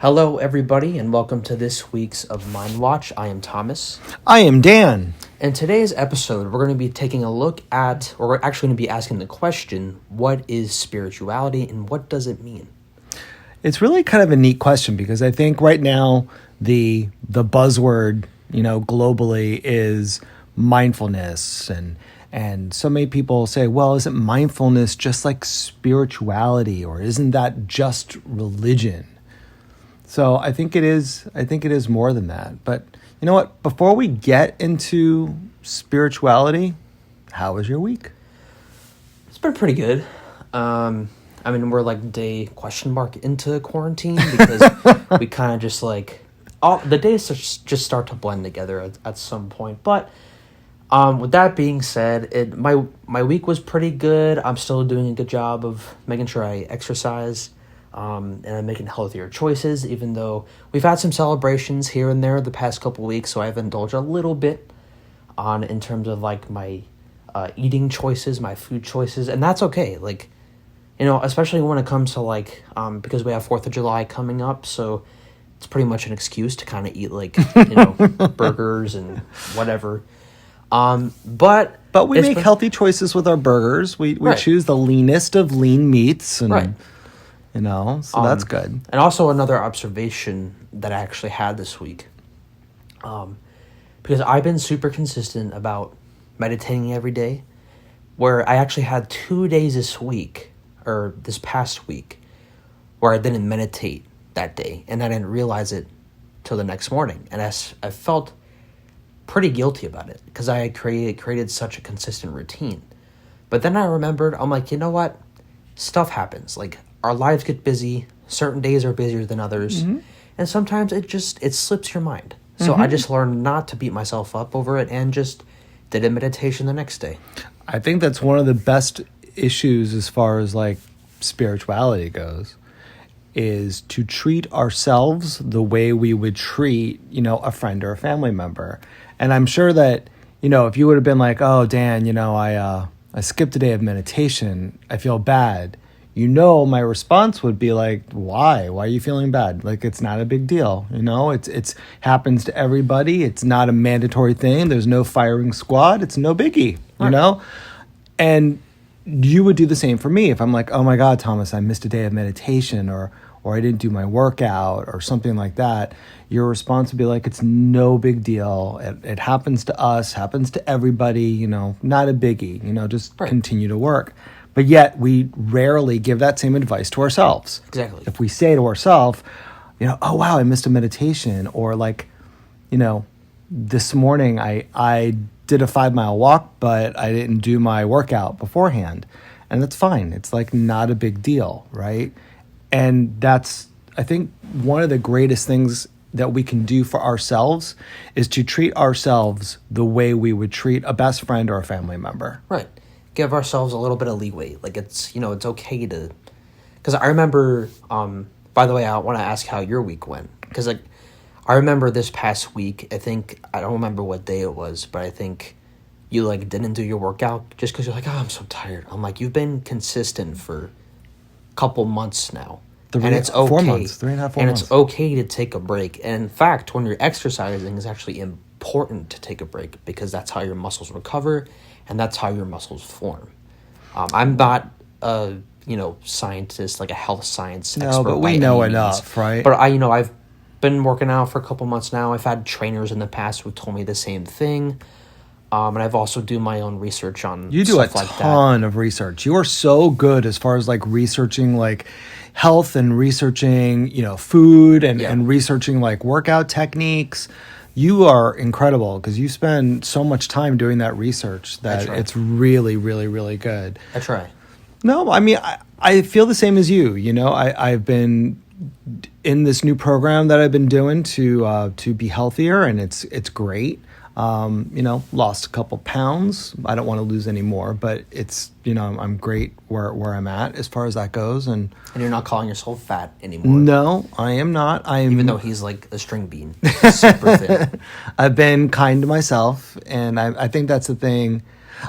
Hello, everybody, and welcome to this week's of mindWATCH. I am Thomas. I am Dan. In today's episode, we're going to be taking a look at, or we're actually going to be asking the question, what is spirituality and what does it mean? It's really kind of a neat question because I think right now the buzzword, globally is mindfulness, and so many people say, well, isn't mindfulness just like spirituality, or isn't that just religion? So I think it is more than that. But you know what? Before we get into spirituality, how was your week? It's been pretty good. We're like day question mark into quarantine because we kind of just like all the days just start to blend together at some point. But with that being said, my week was pretty good. I'm still doing a good job of making sure I exercise. And I'm making healthier choices, even though we've had some celebrations here and there the past couple weeks, so I've indulged a little bit in terms of like my eating choices, my food choices, and that's okay. Like, especially when it comes to like because we have 4th of July coming up, so it's pretty much an excuse to kind of eat like burgers and whatever. But we make healthy choices with our burgers. We right. choose the leanest of lean meats, and right. So that's good. And also another observation that I actually had this week, because I've been super consistent about meditating every day, where I actually had 2 days this past week, where I didn't meditate that day, and I didn't realize it till the next morning, and I felt pretty guilty about it, because I had created such a consistent routine. But then I remembered, I'm like, you know what? Stuff happens. Like, our lives get busy. Certain days are busier than others. Mm-hmm. And sometimes it slips your mind. So I just learned not to beat myself up over it and just did a meditation the next day. I think that's one of the best issues as far as like spirituality goes, is to treat ourselves the way we would treat, a friend or a family member. And I'm sure that, if you would have been like, oh, Dan, I skipped a day of meditation, I feel bad. My response would be like, why? Why are you feeling bad? Like, it's not a big deal. It's happens to everybody. It's not a mandatory thing. There's no firing squad. It's no biggie, right. And you would do the same for me. If I'm like, oh my God, Thomas, I missed a day of meditation, or I didn't do my workout or something like that. Your response would be like, it's no big deal. It happens to us, happens to everybody, not a biggie, just right. Continue to work. But yet we rarely give that same advice to ourselves. Exactly. If we say to ourselves, oh, wow, I missed a meditation. Or like, this morning I did a 5-mile walk, but I didn't do my workout beforehand. And that's fine. It's like not a big deal, right? And that's, I think, one of the greatest things that we can do for ourselves is to treat ourselves the way we would treat a best friend or a family member. Right. Give ourselves a little bit of leeway. Like, it's okay to, because I remember, by the way, I want to ask how your week went, because like I remember this past week, I don't remember what day it was, but I think you like didn't do your workout just because you're like, oh, I'm so tired. I'm like, you've been consistent for a couple months now. And it's okay. 4 months, 3.5, 4 months. And it's okay to take a break. And in fact, when you're exercising, it's actually important to take a break, because that's how your muscles recover and that's how your muscles form. I'm not a scientist, like a health science expert. No, but we know enough, right? But I've been working out for a couple months now. I've had trainers in the past who told me the same thing. And I've also do my own research on you do stuff a like ton of research. You are so good as far as like researching like health and researching food and researching like workout techniques. You are incredible because you spend so much time doing that research that it's really, really, really good. I try. No, I mean, I feel the same as you. I've been in this new program that I've been doing to be healthier, and it's great. Lost a couple pounds. I don't want to lose any more, but it's, I'm great where I'm at as far as that goes. And you're not calling yourself fat anymore. No, I am not. Even though he's like a string bean, super thin. I've been kind to myself, and I think that's the thing.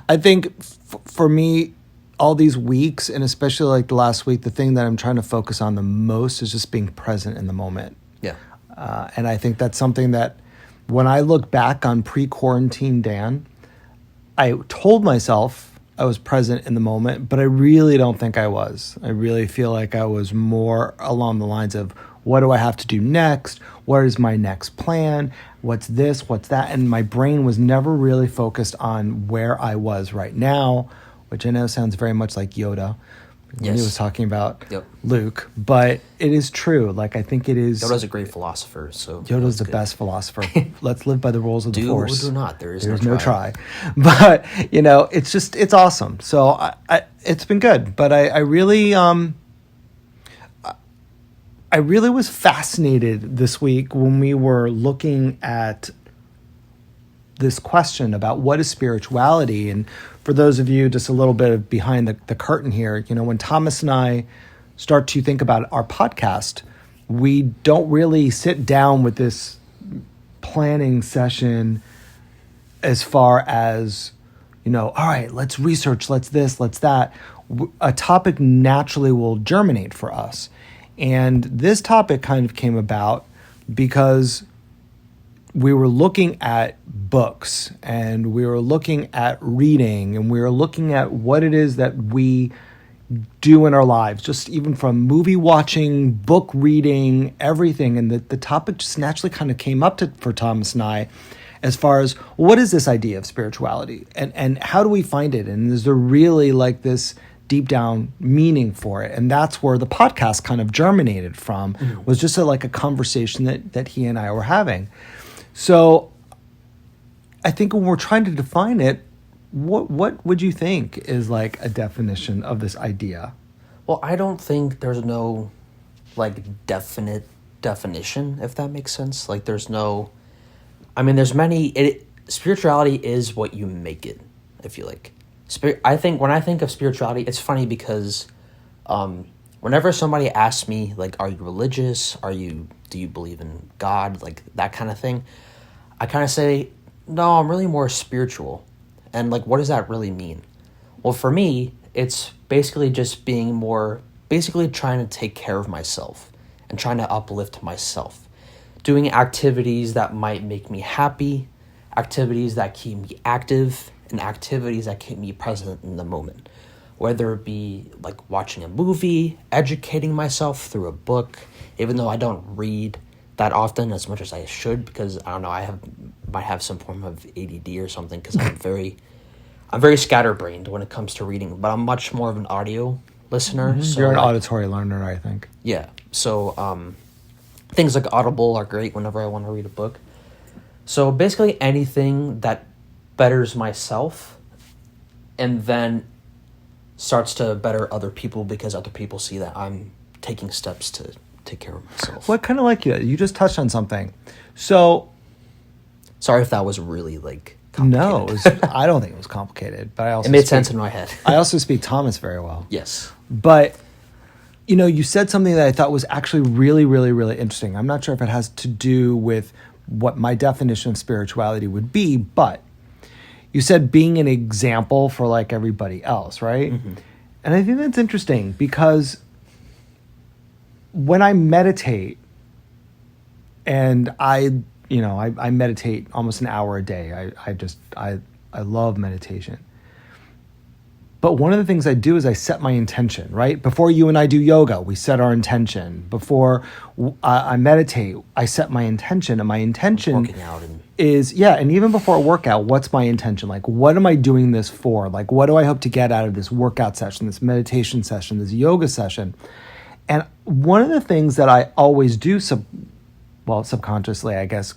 I think for me, all these weeks, and especially like the last week, the thing that I'm trying to focus on the most is just being present in the moment. And I think that's something that when I look back on pre-quarantine Dan, I told myself I was present in the moment, but I really don't think I was. I really feel like I was more along the lines of, what do I have to do next? What is my next plan? What's this? What's that? And my brain was never really focused on where I was right now, which I know sounds very much like Yoda when he was talking about Luke, but it is true. Like, I think it is. Yoda's a great philosopher. So Yoda's the best philosopher. Let's live by the rules of the Force. Do not. There's no try. But, it's awesome. So it's been good. But I really was fascinated this week when we were looking at this question about what is spirituality. And for those of you just a little bit of behind the curtain here, when Thomas and I start to think about our podcast, we don't really sit down with this planning session as far as, all right, let's research, let's this, let's that. A topic naturally will germinate for us. And this topic kind of came about because we were looking at books and we were looking at reading and we were looking at what it is that we do in our lives, just even from movie watching, book reading, everything. And the topic just naturally kind of came up for Thomas and I as far as what is this idea of spirituality and how do we find it? And is there really like this deep down meaning for it? And that's where the podcast kind of germinated from, was just like a conversation that he and I were having. So I think when we're trying to define it, what would you think is like a definition of this idea? Well, I don't think there's no like definite definition, if that makes sense. Like there's many, spirituality is what you make it, I feel like. I think when I think of spirituality, it's funny because whenever somebody asks me, like, are you religious? Do you believe in God? Like that kind of thing. I kind of say, no, I'm really more spiritual. And like, what does that really mean? Well, for me, it's basically just basically trying to take care of myself and trying to uplift myself. Doing activities that might make me happy, activities that keep me active, and activities that keep me present in the moment. Whether it be like watching a movie, educating myself through a book, even though I don't read that often as much as I should, because I don't know, might have some form of ADD or something, because I'm very scatterbrained when it comes to reading, but I'm much more of an audio listener. Mm-hmm. So you're an auditory learner, I think. Yeah. So things like Audible are great whenever I want to read a book. So basically anything that betters myself and then starts to better other people because other people see that I'm taking steps to take care of myself. What kind of like you just touched on something. So sorry if that was really like complicated. No, I don't think it was complicated, but I also it made sense in my head. I also speak Thomas very well. Yes. But you said something that I thought was actually really, really, really interesting. I'm not sure if it has to do with what my definition of spirituality would be, but you said being an example for like everybody else, right? Mm-hmm. And I think that's interesting because when I meditate, and I meditate almost an hour a day. I love meditation. But one of the things I do is I set my intention, right? Before you and I do yoga, we set our intention. Before I meditate, I set my intention. And my intention is, and even before a workout, what's my intention? Like, what am I doing this for? Like, what do I hope to get out of this workout session, this meditation session, this yoga session? And one of the things that I always do, subconsciously, I guess,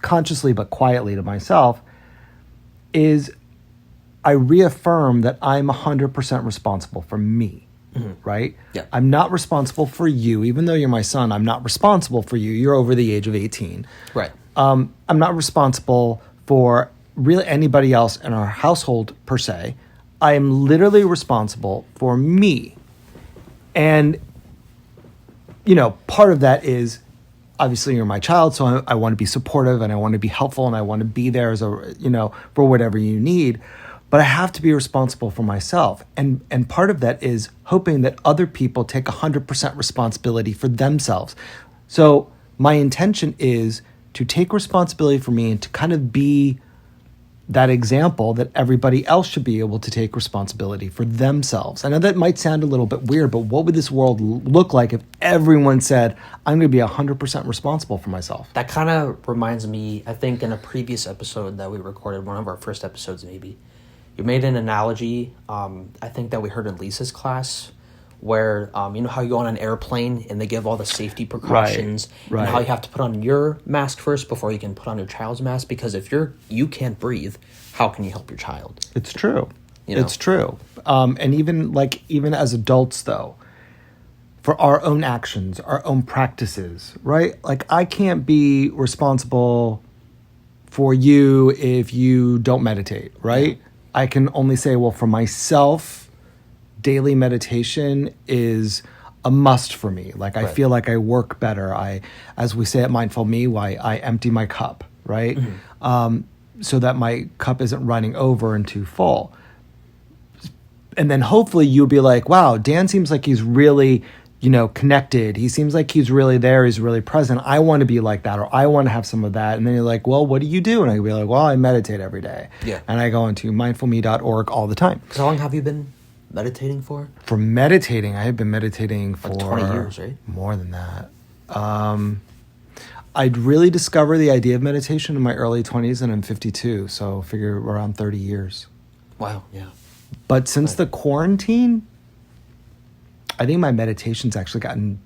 consciously but quietly to myself, is I reaffirm that I'm 100% responsible for me, right? Yeah. I'm not responsible for you. Even though you're my son, I'm not responsible for you. You're over the age of 18. Right. I'm not responsible for really anybody else in our household, per se. I am literally responsible for me. And, part of that is, obviously you're my child, so I want to be supportive and I want to be helpful and I want to be there as for whatever you need. But I have to be responsible for myself. And part of that is hoping that other people take 100% responsibility for themselves. So my intention is to take responsibility for me and to kind of be that example that everybody else should be able to take responsibility for themselves. I know that might sound a little bit weird, but what would this world look like if everyone said, I'm going to be 100% responsible for myself? That kind of reminds me, I think in a previous episode that we recorded, one of our first episodes maybe, you made an analogy, I think that we heard in Lisa's class, where you know how you go on an airplane and they give all the safety precautions, right. and how you have to put on your mask first before you can put on your child's mask, because if you can't breathe, how can you help your child? It's true. You know? It's true. And even as adults though, for our own actions, our own practices, right? Like I can't be responsible for you if you don't meditate, right? Yeah. I can only say, well, for myself, daily meditation is a must for me. Like I feel like I work better. As we say at Mindful Me, I empty my cup, right? Mm-hmm. So that my cup isn't running over and too full. And then hopefully you'll be like, wow, Dan seems like he's really, connected. He seems like he's really there. He's really present. I want to be like that, or I want to have some of that. And then you're like, well, what do you do? And I can be like, well, I meditate every day. Yeah. And I go into mindfulme.org all the time. So how long have you been meditating for? For meditating, I have been meditating for like 20 years, right? More than that. I'd really discovered the idea of meditation in my early 20s, and I'm 52, so figure around 30 years. Wow, yeah. But since the quarantine, I think my meditation's actually gotten,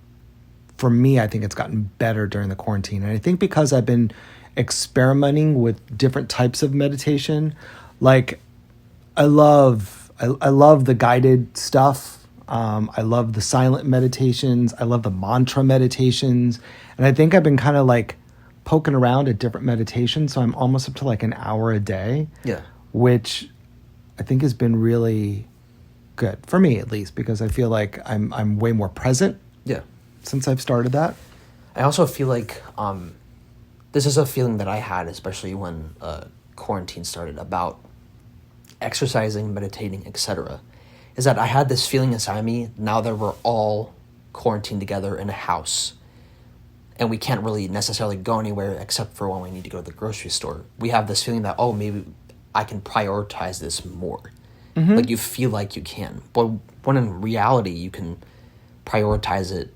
for me, I think it's gotten better during the quarantine. And I think because I've been experimenting with different types of meditation, like I love the guided stuff. I love the silent meditations. I love the mantra meditations. And I think I've been kind of like poking around at different meditations. So I'm almost up to like an hour a day. Yeah. Which I think has been really good for me, at least, because I feel like I'm way more present. Yeah. Since I've started that. I also feel like this is a feeling that I had, especially when quarantine started, about exercising, meditating, etc., is that I had this feeling inside me now that we're all quarantined together in a house and we can't really necessarily go anywhere except for when we need to go to the grocery store. We have this feeling that, maybe I can prioritize this more. Mm-hmm. Like you feel like you can. But when in reality, you can prioritize it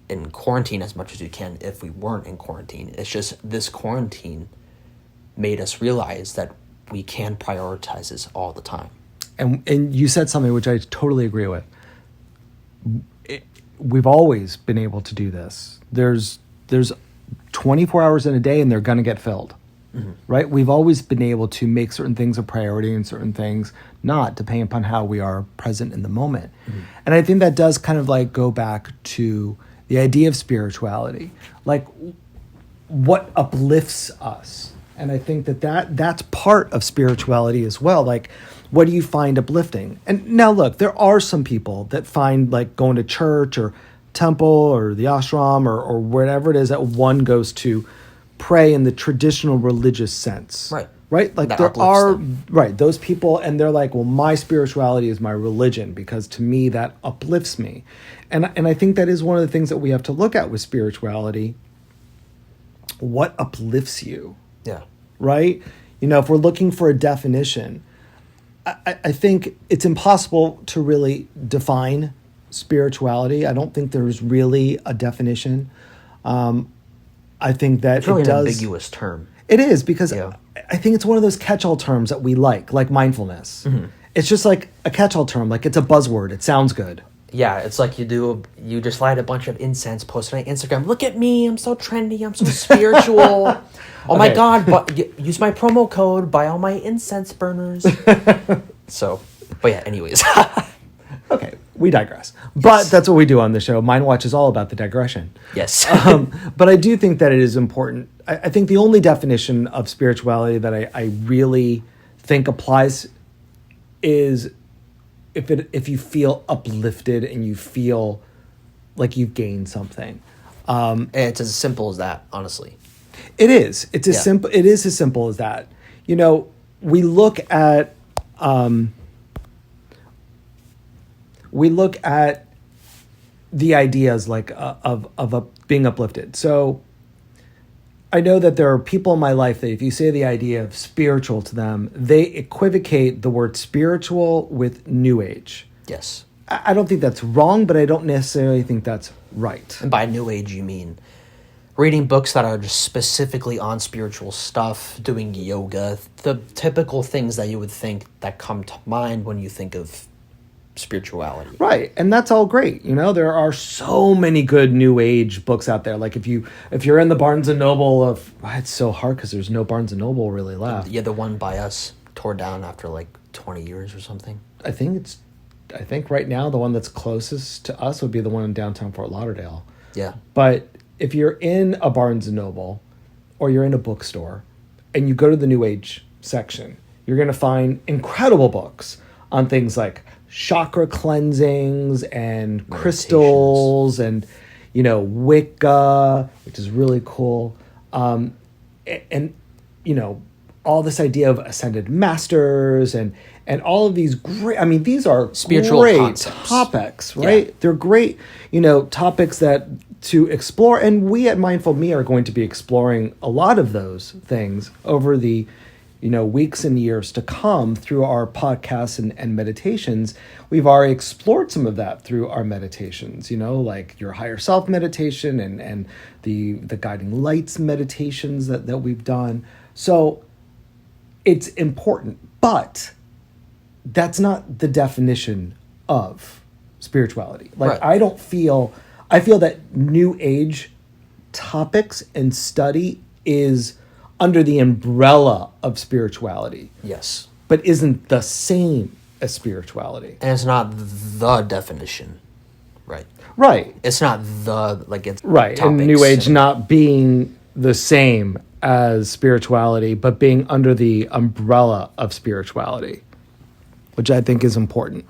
in quarantine as much as you can if we weren't in quarantine. It's just this quarantine made us realize that we can prioritize this all the time. And you said something which I totally agree with. We've always been able to do this. There's 24 hours in a day and they're going to get filled, mm-hmm. right? We've always been able to make certain things a priority and certain things not, depending upon how we are present in the moment. Mm-hmm. And I think that does kind of like go back to the idea of spirituality, like what uplifts us. And I think that's part of spirituality as well. Like, what do you find uplifting? And now look, there are some people that find like going to church or temple or the ashram or whatever it is that one goes to pray in the traditional religious sense. Right? Like that there are, them. Right, those people, and they're like, well, my spirituality is my religion because to me that uplifts me. And I think that is one of the things that we have to look at with spirituality. What uplifts you? Yeah. Right? If we're looking for a definition, I think it's impossible to really define spirituality. I don't think there's really a definition. I think that it's really an ambiguous term. It is, because I think it's one of those catch-all terms that we like mindfulness. Mm-hmm. It's just like a catch-all term, like it's a buzzword. It sounds good. Yeah, it's like you just light a bunch of incense, post it on Instagram. Look at me, I'm so trendy, I'm so spiritual. Oh my God, use my promo code, buy all my incense burners. But yeah, anyways. Okay, we digress. But that's what we do on the show. mindWATCH is all about the digression. Yes. But I do think that it is important. I think the only definition of spirituality that I really think applies is if you feel uplifted and you feel like you've gained something. It's as simple as that, honestly. It is. It's as simple. It is as simple as that. We look at the ideas like of being uplifted. So I know that there are people in my life that if you say the idea of spiritual to them, they equivocate the word spiritual with New Age. Yes. I don't think that's wrong, but I don't necessarily think that's right. And by New Age, you mean reading books that are just specifically on spiritual stuff, doing yoga, the typical things that you would think that come to mind when you think of spirituality. Right. And that's all great. You know, there are so many good New Age books out there. Like if you're in the Barnes and Noble of, it's so hard because there's no Barnes and Noble really left. Yeah, the one by us tore down after like 20 years or something. I think right now the one that's closest to us would be the one in downtown Fort Lauderdale. Yeah. But if you're in a Barnes and Noble or you're in a bookstore and you go to the New Age section, you're going to find incredible books on things like chakra cleansings and crystals and, you know, Wicca, which is really cool. And, you know, all this idea of ascended masters and all of these great, I mean, these are spiritual great concepts. Topics, right? Yeah. They're great, you know, topics that to explore. And we at Mindful Me are going to be exploring a lot of those things over the, you know, weeks and years to come through our podcasts and meditations. We've already explored some of that through our meditations, you know, like your higher self meditation and the guiding lights meditations that we've done. So it's important, but that's not the definition of spirituality. Like, right. I feel that New Age topics and study is under the umbrella of spirituality. Yes. But isn't the same as spirituality. And it's not the definition. Right. Right. It's not the, like, it's right. And New Age not being the same as spirituality, but being under the umbrella of spirituality, which I think is important.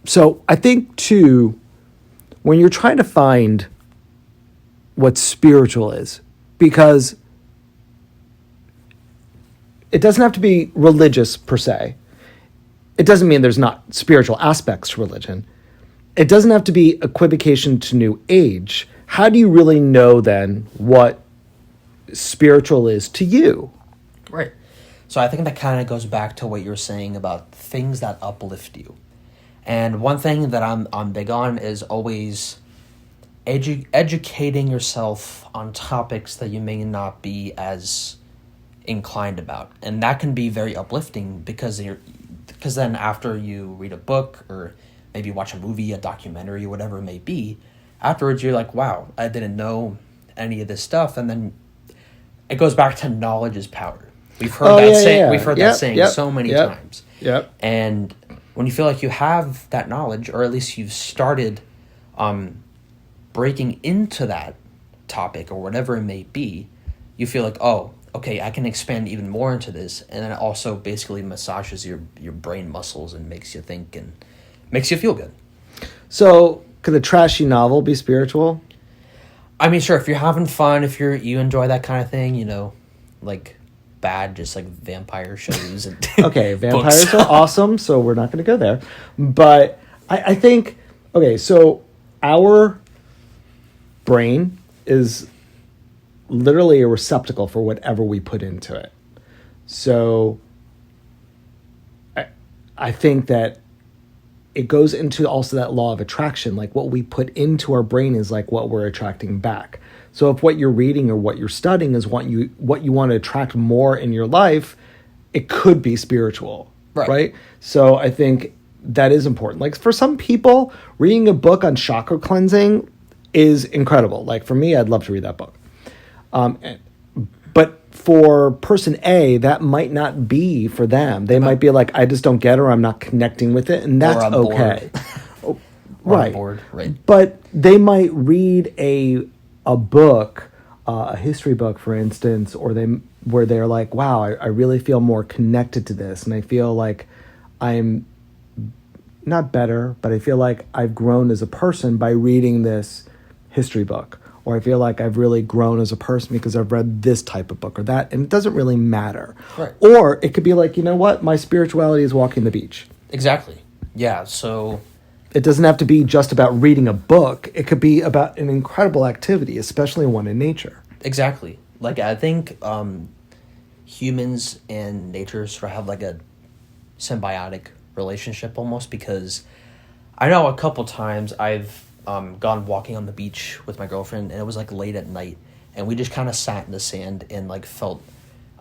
So I think, too, when you're trying to find what spiritual is, because it doesn't have to be religious per se. It doesn't mean there's not spiritual aspects to religion. It doesn't have to be equivocation to New Age. How do you really know then what spiritual is to you? Right. So I think that kind of goes back to what you're saying about things that uplift you. And one thing that I'm big on is always educating yourself on topics that you may not be as inclined about. And that can be very uplifting because then after you read a book or maybe watch a movie, a documentary, whatever it may be, afterwards you're like, wow, I didn't know any of this stuff. And then it goes back to knowledge is power. We've heard that saying so many times. Yep. And when you feel like you have that knowledge, or at least you've started breaking into that topic or whatever it may be, you feel like, oh, okay, I can expand even more into this. And then it also basically massages your brain muscles and makes you think and makes you feel good. So could a trashy novel be spiritual? I mean, sure, if you're having fun, if you enjoy that kind of thing, you know, like bad, just like vampire shows. And okay, vampires are awesome, so we're not going to go there. But I think, okay, so our brain is literally a receptacle for whatever we put into it. So I think that it goes into also that law of attraction. Like what we put into our brain is like what we're attracting back. So if what you're reading or what you're studying is what you want to attract more in your life, it could be spiritual, right? So I think that is important. Like for some people, reading a book on chakra cleansing is incredible. Like for me, I'd love to read that book. But for person A, that might not be for them. They might be like, I just don't get it, or I'm not connecting with it, and that's okay. Right. Bored, right. But they might read a book, a history book, for instance, where they're like, wow, I really feel more connected to this, and I feel like I'm not better, but I feel like I've grown as a person by reading this history book. Or I feel like I've really grown as a person because I've read this type of book or that. And it doesn't really matter. Right. Or it could be like, you know what? My spirituality is walking the beach. Exactly. Yeah, so it doesn't have to be just about reading a book. It could be about an incredible activity, especially one in nature. Exactly. Like, I think humans and nature sort of have like a symbiotic relationship almost, because I know a couple times I've gone walking on the beach with my girlfriend, and it was like late at night, and we just kind of sat in the sand and like felt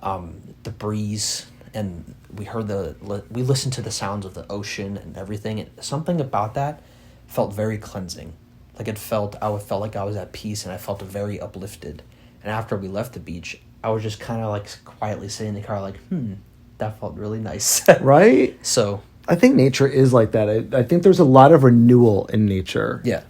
the breeze, and we listened to the sounds of the ocean and everything, and something about that felt very cleansing. Like I felt like I was at peace, and I felt very uplifted. And after we left the beach, I was just kind of like quietly sitting in the car, like, that felt really nice. Right? So I think nature is like that. I think there's a lot of renewal in nature. yeah.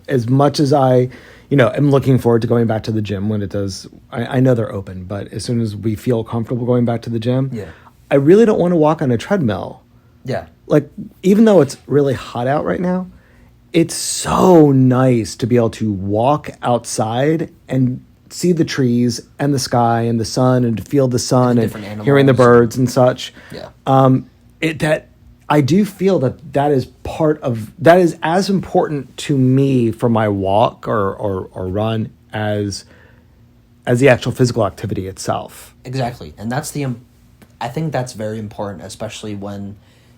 As much as I, am looking forward to going back to the gym when it does. I know they're open, but as soon as we feel comfortable going back to the gym, Yeah. I really don't want to walk on a treadmill. Yeah. Like, even though it's really hot out right now, it's so nice to be able to walk outside and see the trees and the sky and the sun, and to feel the sun and hearing the birds and such. Yeah. I do feel that is as important to me for my walk or run as the actual physical activity itself. Exactly. And I think that's very important, especially when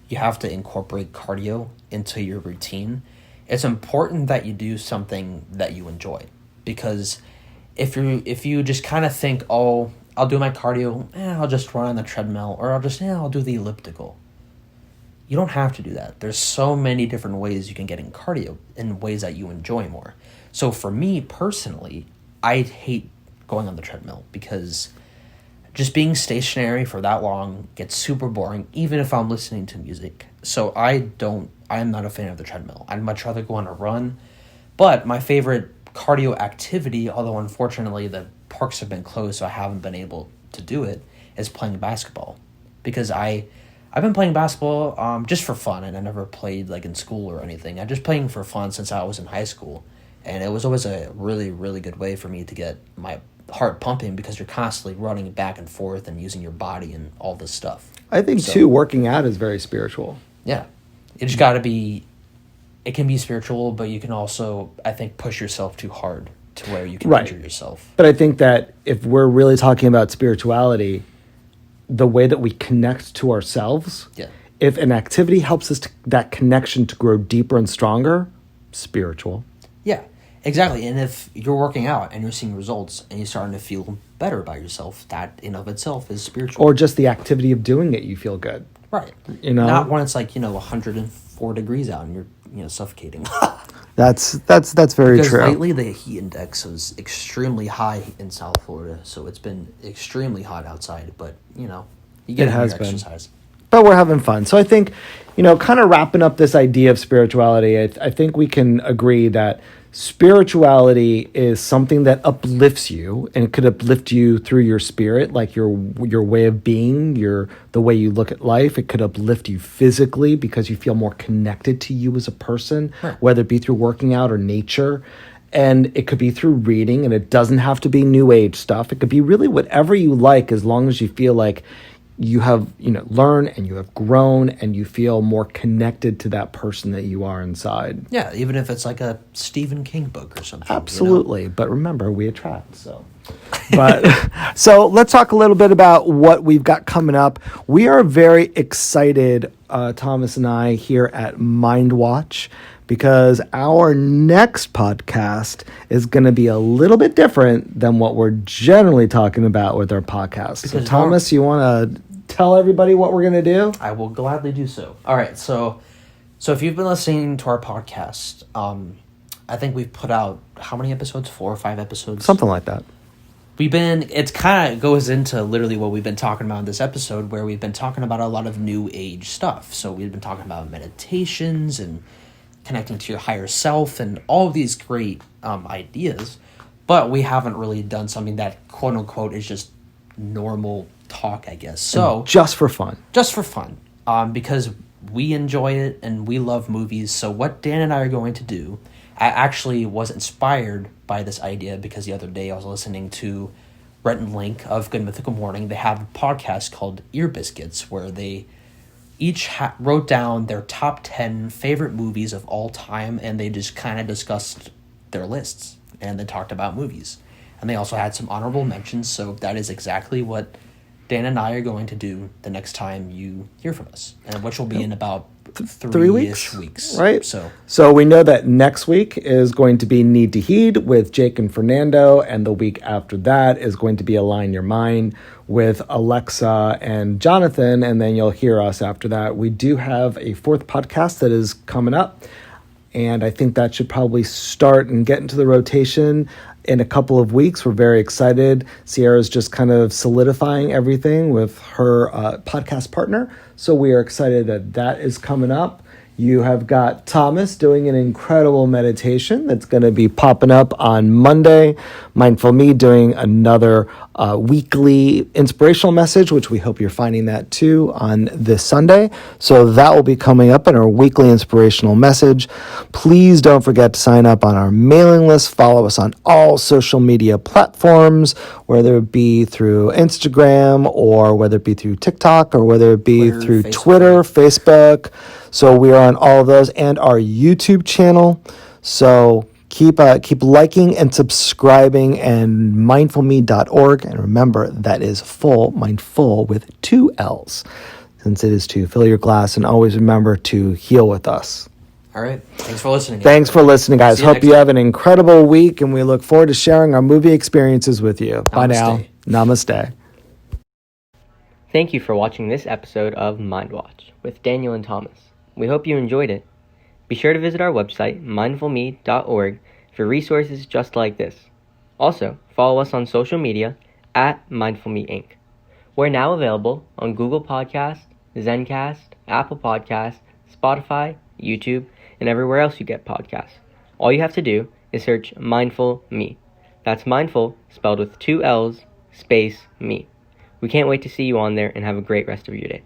you have to incorporate cardio into your routine. It's important that you do something that you enjoy, because if you just kind of think, oh, I'll do my cardio, I'll just run on the treadmill, or I'll do the elliptical. You don't have to do that. There's so many different ways you can get in cardio in ways that you enjoy more. So for me personally, I hate going on the treadmill, because just being stationary for that long gets super boring, even if I'm listening to music. So I am not a fan of the treadmill. I'd much rather go on a run. But my favorite cardio activity, although unfortunately the parks have been closed, so I haven't been able to do it, is playing basketball. Because I've been playing basketball just for fun, and I never played like in school or anything. I'm just playing for fun since I was in high school. And it was always a really, really good way for me to get my heart pumping, because you're constantly running back and forth and using your body and all this stuff. I think, too, working out is very spiritual. Yeah. It just got to be... It can be spiritual, but you can also, I think, push yourself too hard to where you can injure yourself. But I think that if we're really talking about spirituality, the way that we connect to ourselves, if an activity helps us that connection to grow deeper and stronger, spiritual. Yeah, exactly. And if you're working out and you're seeing results and you're starting to feel better about yourself, that in of itself is spiritual. Or just the activity of doing it, you feel good. Right. Not when it's like, 104 degrees out and you're, suffocating. That's very because true. Lately the heat index was extremely high in South Florida, so it's been extremely hot outside, but, you get your exercise. But we're having fun. So I think, kind of wrapping up this idea of spirituality, I think we can agree that spirituality is something that uplifts you, and it could uplift you through your spirit, like your way of being, the way you look at life. It could uplift you physically because you feel more connected to you as a person, whether it be through working out or nature. And it could be through reading, and it doesn't have to be new age stuff. It could be really whatever you like, as long as you feel like you have, learned and you have grown and you feel more connected to that person that you are inside. Yeah, even if it's like a Stephen King book or something. Absolutely. But remember, we attract, so. So let's talk a little bit about what we've got coming up. We are very excited, Thomas and I, here at mindWATCH, because our next podcast is going to be a little bit different than what we're generally talking about with our podcast. So, Thomas, you want to tell everybody what we're going to do? I will gladly do so. All right, so if you've been listening to our podcast, I think we've put out how many episodes? 4 or 5 episodes? Something like that. It kind of goes into literally what we've been talking about in this episode, where we've been talking about a lot of new age stuff. So we've been talking about meditations and connecting to your higher self and all of these great ideas, but we haven't really done something that quote unquote is just normal talk, I guess. So and just for fun, because we enjoy it and we love movies. So what Dan and I are going to do, I actually was inspired by this idea because the other day I was listening to Rhett and Link of Good Mythical Morning. They have a podcast called Ear Biscuits, where they each wrote down their top 10 favorite movies of all time, and they just kind of discussed their lists, and they talked about movies. And they also had some honorable mentions, so that is exactly what Dan and I are going to do the next time you hear from us, and which will be in about 3 weeks, weeks. right? So we know that next week is going to be Need to Heed with Jake and Fernando, and the week after that is going to be Align Your Mind with Alexa and Jonathan, and then you'll hear us after that. We do have a 4th podcast that is coming up, and I think that should probably start and get into the rotation in a couple of weeks. We're very excited. Sierra's just kind of solidifying everything with her podcast partner. So we are excited that that is coming up. You have got Thomas doing an incredible meditation that's going to be popping up on Monday. Mindful Me doing another weekly inspirational message, which we hope you're finding that too on this Sunday. So that will be coming up in our weekly inspirational message. Please don't forget to sign up on our mailing list. Follow us on all social media platforms, whether it be through Instagram or whether it be through TikTok or whether it be through Twitter, Facebook. So we are on all of those, and our YouTube channel. So keep liking and subscribing, and mindfulme.org. And remember, that is full, mindful with 2 L's, since it is to fill your glass. And always remember to heal with us. All right. Thanks for listening. Thanks for listening, guys. Hope you have time. an incredible week, and we look forward to sharing our movie experiences with you. Namaste. Bye now. Namaste. Thank you for watching this episode of mindWATCH with Daniel and Thomas. We hope you enjoyed it. Be sure to visit our website, mindfulme.org, for resources just like this. Also, follow us on social media at mindfulme Inc. We're now available on Google Podcasts, Zencast, Apple Podcasts, Spotify, YouTube, and everywhere else you get podcasts. All you have to do is search Mindful Me. That's mindful spelled with 2 L's, space me. We can't wait to see you on there, and have a great rest of your day.